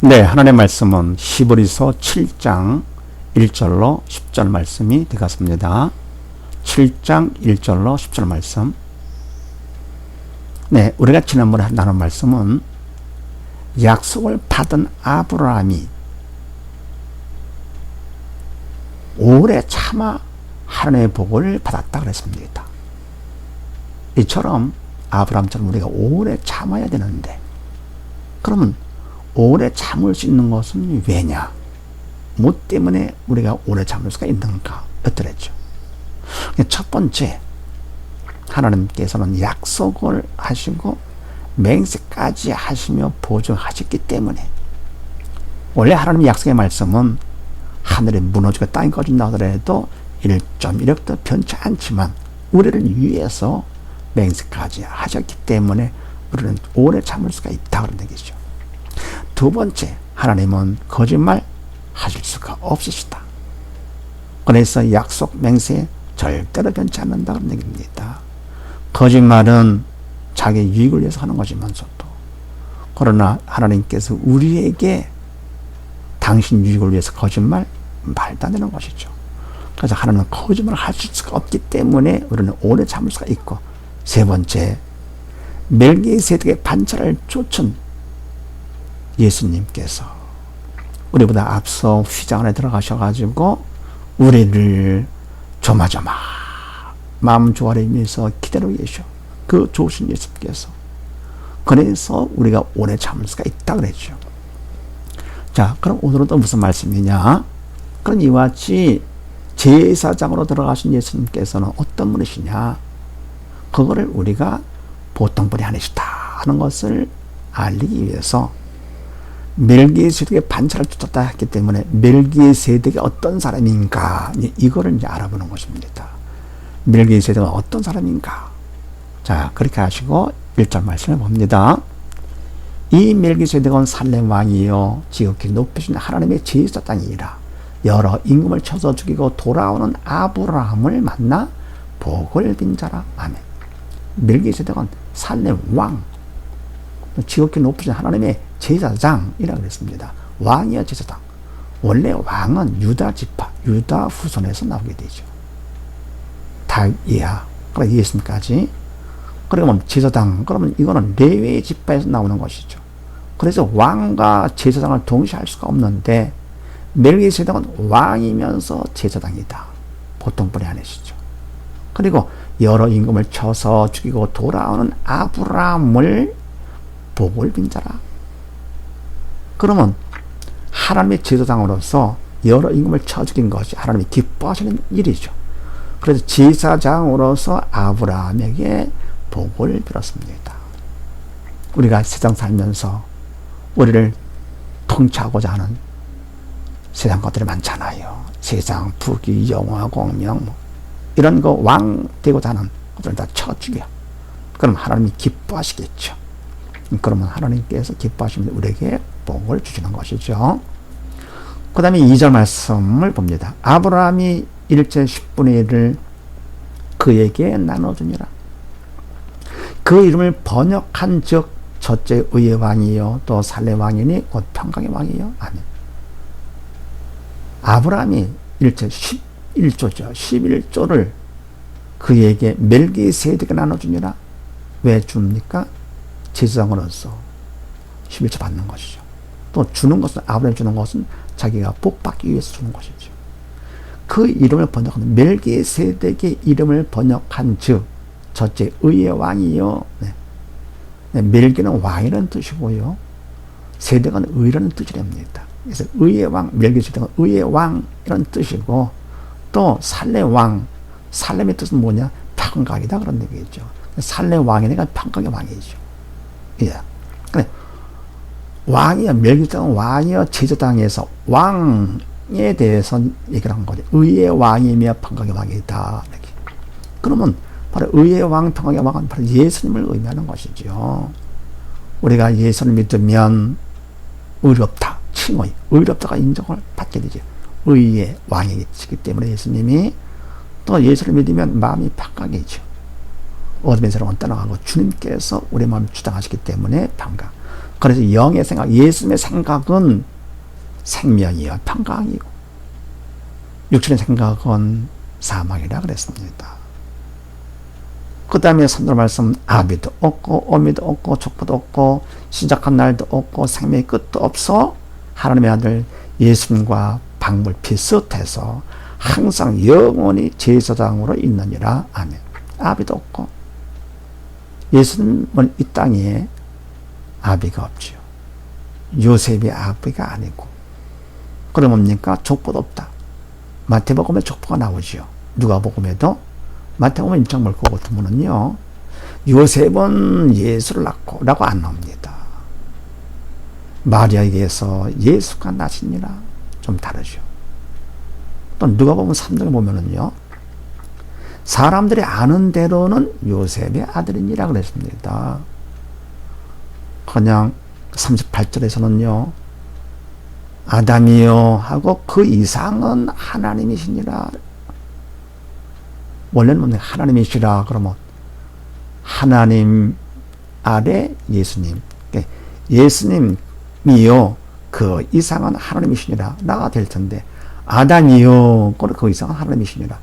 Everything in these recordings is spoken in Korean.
네, 하나님의 말씀은 히브리서 7장 1절로 10절 말씀이 되겠습니다. 7장 1절로 10절 말씀. 네, 우리가 지난번에 나눈 말씀은 약속을 받은 아브라함이 오래 참아 하나님의 복을 받았다 그랬습니다. 이처럼 아브라함처럼 우리가 오래 참아야 되는데, 그러면 오래 참을 수 있는 것은 왜냐? 뭐 때문에 우리가 오래 참을 수가 있는가? 였더랬죠. 첫 번째, 하나님께서는 약속을 하시고 맹세까지 하시며 보증하셨기 때문에, 원래 하나님의 약속의 말씀은 하늘이 무너지고 땅이 꺼진다 하더라도 1.1억도 변치 않지만 우리를 위해서 맹세까지 하셨기 때문에 우리는 오래 참을 수가 있다 그런 얘기죠. 두 번째, 하나님은 거짓말 하실 수가 없으시다. 그래서 약속 맹세 절대로 변치 않는다 그런 얘기입니다. 거짓말은 자기 유익을 위해서 하는 거지만서도, 그러나 하나님께서 우리에게 당신 유익을 위해서 거짓말 말도 안 되는 것이죠. 그래서 하나님은 거짓말을 하실 수가 없기 때문에 우리는 오래 참을 수가 있고, 세 번째, 멜기세덱의 반차를 쫓은 예수님께서 우리보다 앞서 휘장 안에 들어가셔가지고 우리를 조마조마 마음 조아리면서 기다리고 계셔. 그 좋으신 예수님께서. 그래서 우리가 오래 참을 수가 있다 그랬죠. 자, 그럼 오늘은 또 무슨 말씀이냐? 그럼 이와 같이 제사장으로 들어가신 예수님께서는 어떤 분이시냐? 그거를 우리가 보통 분이 아니시다 하는 것을 알리기 위해서 멜기세덱의 반차를 쫓았다 했기 때문에 멜기세덱이 어떤 사람인가, 이거를 이제 알아보는 것입니다. 멜기세덱은 어떤 사람인가? 자, 그렇게 하시고 1절 말씀을 봅니다. 이 멜기세덱은 살렘 왕이요 지극히 높으신 하나님의 제사장이라 여러 임금을 쳐서 죽이고 돌아오는 아브라함을 만나 복을 빈 자라. 아멘. 멜기세덱은 살렘 왕, 지극히 높으신 하나님의 제사장이라고 그랬습니다. 왕이여 제사장. 원래 왕은 유다 지파, 유다 후손에서 나오게 되죠. 다이야, 그리고 예수님까지. 그러면 제사장, 그러면 이거는 레위 지파에서 나오는 것이죠. 그래서 왕과 제사장을 동시에 할 수가 없는데 멜기세덱은 왕이면서 제사장이다. 보통 분이 아니시죠. 그리고 여러 임금을 쳐서 죽이고 돌아오는 아브라함을 복을 빈 자라. 그러면 하나님의 제사장으로서 여러 임금을 쳐 죽인 것이 하나님이 기뻐하시는 일이죠. 그래서 제사장으로서 아브라함에게 복을 빌었습니다. 우리가 세상 살면서 우리를 통치하고자 하는 세상 것들이 많잖아요. 세상, 부귀, 영화, 공명, 이런 거 왕 되고자 하는 것들을 다 쳐 죽여. 그럼 하나님이 기뻐하시겠죠. 그러면 하나님께서 기뻐하시면 우리에게 복을 주시는 것이죠. 그 다음에 2절 말씀을 봅니다. 아브라함이 일제 10분의 1을 그에게 나눠주니라. 그 이름을 번역한 즉 첫째 의의 왕이요 또 살렘 왕이니 곧 평강의 왕이요. 아멘. 아브라함이 일제 11조죠. 11조를 그에게 멜기세덱에게 나눠주니라. 왜 줍니까? 제사장으로서 11조 받는 것이죠. 또 주는 것은, 아브라함이 주는 것은 자기가 복 받기 위해서 주는 것이죠. 그 이름을 번역한, 멜기세덱의 이름을 번역한 즉 첫째 의의 왕이요. 네. 네, 멜기는 왕이라는 뜻이고요, 세덱은 의라는 뜻이랍니다. 그래서 의의 왕, 멜기세덱은 의의 왕이라는 뜻이고, 또 살렘 왕, 살렘의 뜻은 뭐냐? 평강이다 그런 얘기죠. 살렘 왕이니까 평강의 왕이죠. 예. 그래. 왕이여, 멜기세덱은 왕이여 제사장에서 왕에 대해서 얘기를 한 거죠. 의의 왕이며 평강의 왕이다. 이렇게. 그러면 바로 의의 왕, 평강의 왕은 바로 예수님을 의미하는 것이죠. 우리가 예수를 믿으면 의롭다, 칭의, 의롭다가 인정을 받게 되죠. 의의 왕이시기 때문에 예수님이, 또 예수를 믿으면 마음이 평강이죠. 어둠의 세력은 떠나가고 주님께서 우리 마음을 주장하시기 때문에 평강. 그래서 영의 생각, 예수님의 생각은 생명이요 평강이고 육신의 생각은 사망이라 그랬습니다. 그 다음에 3절 말씀, 아비도 없고 어미도 없고 족보도 없고 시작한 날도 없고 생명의 끝도 없어 하나님의 아들 예수님과 방물 비슷해서 항상 영원히 제사장으로 있느니라. 아멘. 아비도 없고, 예수님은 이 땅에 아비가 없지요. 요셉이 아비가 아니고, 그럼 뭡니까? 족보도 없다. 마태복음에 족보가 나오지요. 누가복음에도, 마태복음 1장 말고 같은 분은요, 요셉은 예수를 낳고 라고 안 나옵니다. 마리아에게서 예수가 나시니라. 좀 다르죠. 또 누가복음 3장에 보면은요, 사람들이 아는 대로는 요셉의 아들이니라 그랬습니다. 그냥 38절에서는요, 아담이요 하고 그 이상은 하나님이시니라. 원래는 하나님이시라 그러면 하나님 아래 예수님, 예수님이요 그 이상은 하나님이시니라 나가 될 텐데, 아담이요 그 이상은 하나님이시니라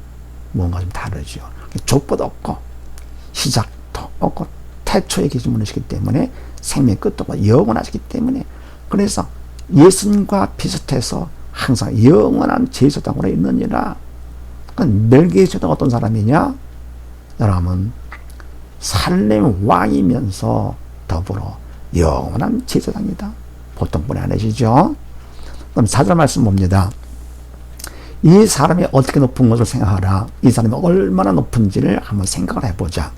뭔가 좀 다르죠. 족보도 없고 시작도 없고 태초에 계신 분이시기 때문에 생명의 끝도 없고 영원하시기 때문에, 그래서 예수님과 비슷해서 항상 영원한 제사장으로 있느니라. 멜기세덱은 어떤 사람이냐? 여러분, 살렘 왕이면서 더불어 영원한 제사장이다. 보통 분이 아니시죠? 그럼 4절 말씀 봅니다. 이 사람이 어떻게 높은 것을 생각하라. 이 사람이 얼마나 높은지를 한번 생각을 해보자.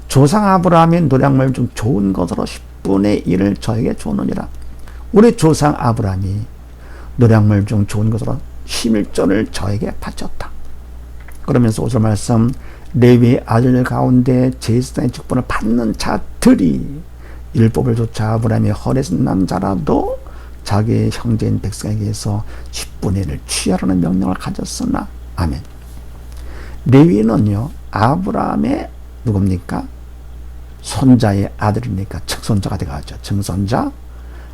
조상 아브라함의 노량물 중 좋은 것으로 10분의 1을 저에게 주느니라. 우리 조상 아브라함이 노량물 중 좋은 것으로 11조를 저에게 바쳤다. 그러면서 5절 말씀, 레위의 아들 가운데 제사장의 직분을 받는 자들이 율법을 쫓아 아브라함의 허리에서 난 자라도 자기의 형제인 백성에게서 10분의 1을 취하라는 명령을 가졌으나. 아멘. 레위는요, 아브라함의 누굽니까? 손자의 아들이니까 측손자가 되어가죠. 증손자.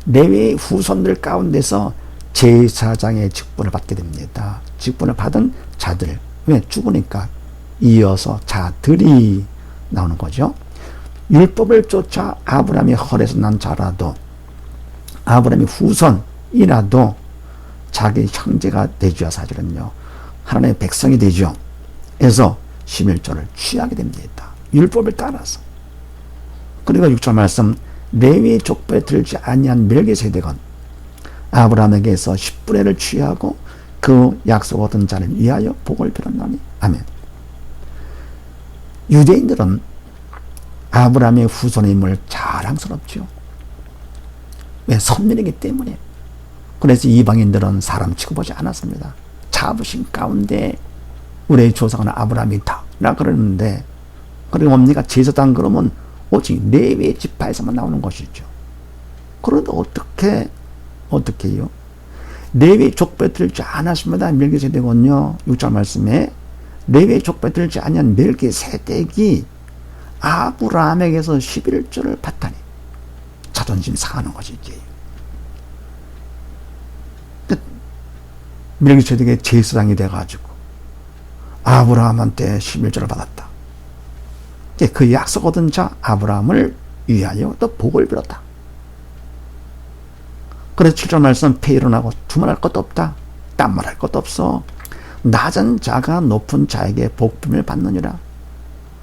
레위의 후손들 가운데서 제사장의 직분을 받게 됩니다. 직분을 받은 자들. 왜? 죽으니까 이어서 자들이 나오는 거죠. 율법을 쫓아 아브라함의 헐에서 난 자라도, 아브라함의 후손이라도 자기 형제가 되죠. 사실은요, 하나님의 백성이 되죠. 그래서 11조를 취하게 됩니다. 율법을 따라서. 그리고 6절 말씀, 레위 족보에 들지 아니한 멜기세덱은 아브라함에게서 10분의 1을 취하고 그 약속 얻은 자를 위하여 복을 빌었나니. 아멘. 유대인들은 아브라함의 후손임을 자랑스럽죠. 왜? 선민이기 때문에. 그래서 이방인들은 사람 취급하지 않았습니다. 자부심 가운데 우리의 조상은 아브라함이다 라 그러는데, 그리고 뭡니까? 제사장 그러면 오직 레위 지파에서만 나오는 것이죠. 그런데 어떻게요? 레위 족보에 들지 않았습니다. 멜기세덱은요, 6절 말씀에 레위 족보에 들지 아니한 멜기세덱이 아브라함에게서 11조를 받다니 자존심 상하는 것이지. 멜기세덱의 제사장이 돼가지고 아브라함한테 11조를 받았다. 그 약속 얻은 자 아브라함을 위하여 또 복을 빌었다. 그래서 7절 말씀, 폐 일어나고 두말할 것도 없다. 딴말할 것도 없어. 낮은 자가 높은 자에게 복품을 받느니라.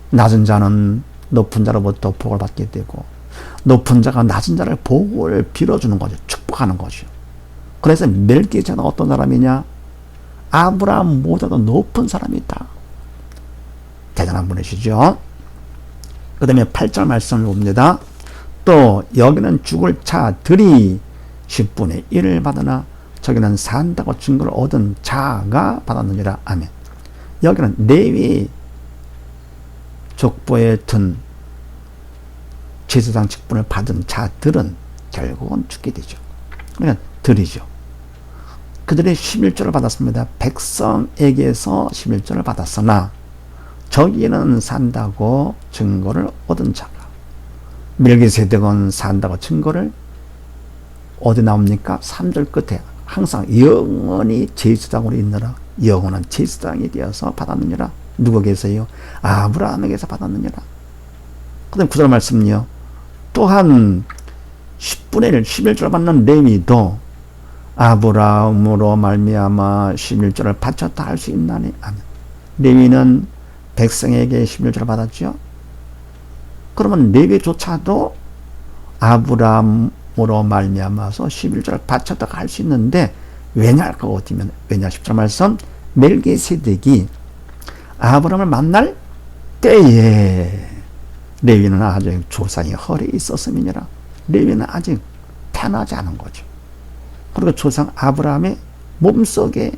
낮은 자는 높은 자로부터 복을 받게 되고, 높은 자가 낮은 자를 복을 빌어주는 거죠. 축복하는 거죠. 그래서 멜기세덱은 어떤 사람이냐? 아브라함보다도 높은 사람이다. 대단한 분이시죠. 그 다음에 8절 말씀을 봅니다. 또 여기는 죽을 자들이 10분의 1을 받으나 저기는 산다고 증거를 얻은 자가 받았느니라. 아멘. 여기는 레위 족보에 든 제사장 직분을 받은 자들은 결국은 죽게 되죠. 그러니까 들이죠. 그들이 11조를 받았습니다. 백성에게서 11조를 받았으나 저기는 산다고 증거를 얻은 자가, 멜기세덱은 산다고 증거를 어디 나옵니까? 3절 끝에 항상 영원히 제사장으로 있느라 영원한 제사장이 되어서 받았느니라. 누구에게서요? 아브라함에게서 받았느니라. 그 다음 9절 말씀은요. 또한 10분의 1, 11절 받는 레위도 아브라함으로 말미암아 11절을 바쳤다 할 수 있나니? 아멘. 레위는 백성에게 11절을 받았죠. 그러면 레위조차도 아브라함으로 말미암아서 11절을 바쳤다 할 수 있는데 왜냐 할 것 같으면 왜냐 10절 말씀 멜기세덱이 아브라함을 만날 때에 레위는 아직 조상이 헐에 있었음이니라. 레위는 아직 태어나지 않은 거죠. 그리고 조상 아브라함의 몸속에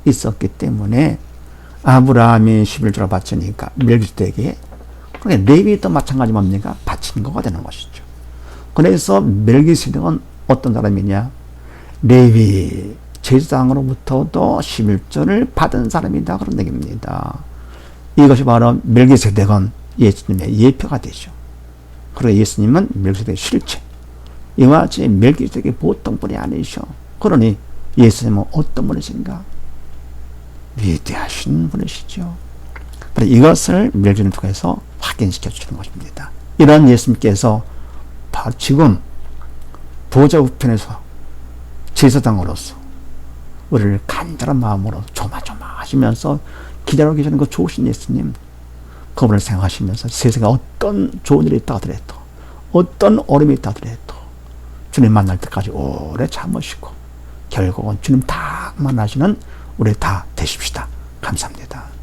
있었기 때문에 아브라함이 11조를 바치니까 멜기세덱에게 그러니까 레위도 마찬가지 뭡니까? 바친 거가 되는 것이죠. 그래서 멜기세덱은 어떤 사람이냐? 레위 제사장으로부터도 11조를 받은 사람이다. 그런 얘기입니다. 이것이 바로 멜기세덱은 예수님의 예표가 되죠. 그리고 예수님은 멜기세덱의 실체. 이와 같이 멜기세덱이 보통 분이 아니셔. 그러니 예수님은 어떤 분이신가? 위대하신 분이시죠. 이것을 멜기세덱을 통해서 확인시켜 주시는 것입니다. 이런 예수님께서 바로 지금 보좌 우편에서 제사장으로서 우리를 간절한 마음으로 조마조마하시면서 기다리고 계시는 그 좋으신 예수님, 그분을 생각하시면서 세상에 어떤 좋은 일이 있다 하더라도 어떤 어려움이 있다 하더라도 주님 만날 때까지 오래 참으시고 결국은 주님 다 만나시는 우리 다 되십시다. 감사합니다.